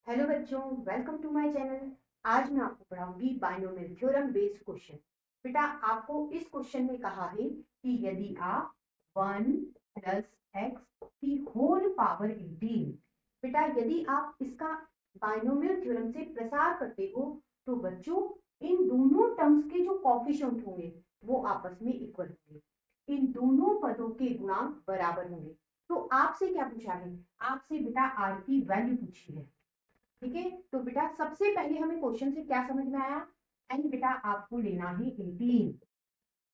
Hello बच्चों, welcome to my channel. आज मैं आपको पढ़ाऊंगी बाइनोमियल थ्योरम बेस्ड क्वेश्चन। बेटा, आपको इस क्वेश्चन में कहा है कि यदि आप 1 प्लस एक्स की होल पावर 18, बेटा यदि आप इसका बाइनोमियल थ्योरम से प्रसार करते हो तो बच्चों इन दोनों टर्म्स के जो कॉफिशिएंट होंगे वो आपस में इक्वल होंगे। इन दोनों पदों के गुणांक बराबर होंगे। तो आपसे क्या पूछा है? आपसे बेटा आर की वैल्यू पूछी है। ठीक है, तो बेटा सबसे पहले हमें क्वेश्चन से क्या समझ में आया? एन बेटा आपको लेना है 18।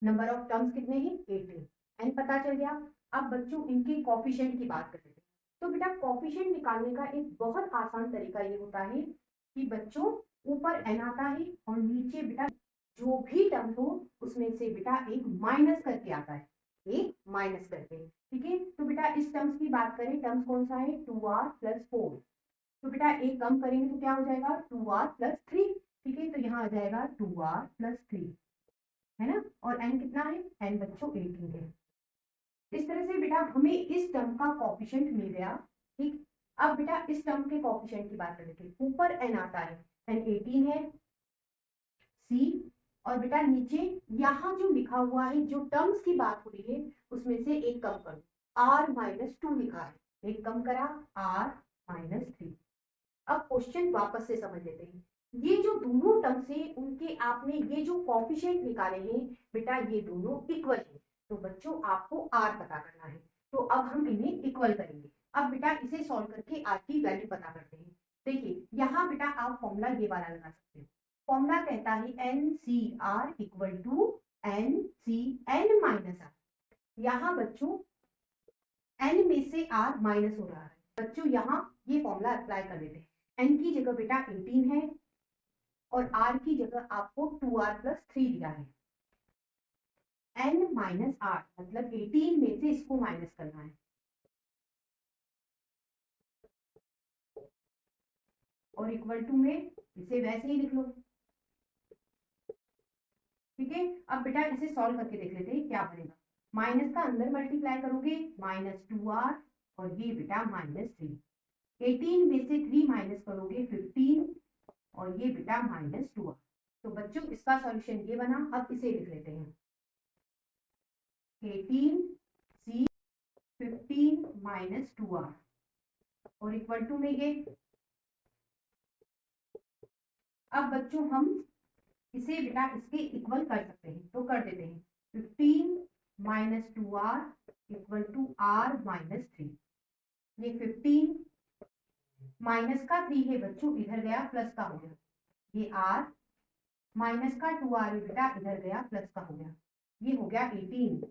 नंबर ऑफ टर्म्स कितने हैं? 18। एन पता चल गया। अब बच्चों इनके कॉफिशिएंट की बात करते हैं। तो बेटा कॉफिशिएंट निकालने का एक बहुत आसान तरीका ये होता है कि बच्चों ऊपर एन आता है और नीचे बेटा जो भी टर्म हो उसमें से बेटा एक माइनस करके आता है, एक माइनस करके। ठीक है, तो बेटा इस टर्म्स की बात करें, टर्म्स कौन सा है? 2r plus 4। तो बेटा एक कम करेंगे तो क्या हो जाएगा? 2r plus 3। ठीक है, तो यहाँ आ जाएगा 2r प्लस 3, है ना। और n कितना है? n बच्चों 18 है। इस तरह से बेटा हमें इस टर्म का कॉफिशिएंट मिल गया। ठीक, अब बेटा इस टर्म के कॉफिशिएंट की बात करते हैं। ऊपर n आता है, n 18 है, c। और बेटा नीचे यहाँ जो लिखा हुआ है, जो टर्म्स की बात हो रही है उसमें से एक कम करो, r माइनस 2 लिखा है, एक कम करा r माइनस 3। अब क्वेश्चन वापस से समझ लेते हैं। ये जो दोनों टर्म्स हैं उनके आपने ये जो कॉफिशिएंट निकाले हैं बेटा ये दोनों इक्वल हैं। तो बच्चों आपको आर पता करना है, तो अब हम इन्हें इक्वल करेंगे। अब बेटा इसे सॉल्व करके आर की वैल्यू पता करते हैं। देखिए यहाँ बेटा आप फॉर्मूला ये वाला लगा सकते हो। फॉर्मूला कहता है n c r equal to n c n minus r. यहाँ बच्चों एन में से आर माइनस हो रहा है। बच्चों यहाँ ये फॉर्मूला अप्लाई कर देते हैं। एन की जगह बेटा 18 है और आर की जगह आपको 2r प्लस 3 दिया है। एन माइनस आर मतलब 18 में से इसको माइनस करना है और इक्वल टू में इसे वैसे ही लिख लो। ठीक है, अब बेटा इसे सॉल्व करके देख लेते हैं क्या बनेगा। माइनस का अंदर मल्टीप्लाई करोगे -2r और ये बेटा -3। 18 में से 3 माइनस करोगे 15 और ये बेटा -2r। तो बच्चों इसका सॉल्यूशन ये बना। अब इसे लिख लेते हैं 18 सी 15 -2r और इक्वल टू में ये। अब बच्चों हम इसे बेटा इसके इक्वल कर सकते हैं, तो कर देते हैं 15 -2r इक्वल टू r -3। ये 15 माइनस का 3 है बच्चों, इधर गया प्लस का हो गया। ये r माइनस का 2r बेटा इधर गया प्लस का हो गया। ये हो गया 18।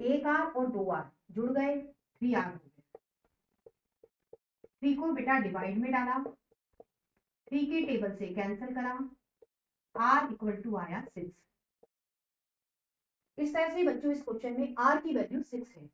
एक r और 2r जुड़ गए, 3r हो गया। 3 को बेटा डिवाइड में डाला, 3 के टेबल से कैंसिल करा, r इक्वल टू आया 6। इस तरह से बच्चों इस क्वेश्चन में r की वैल्यू 6 है।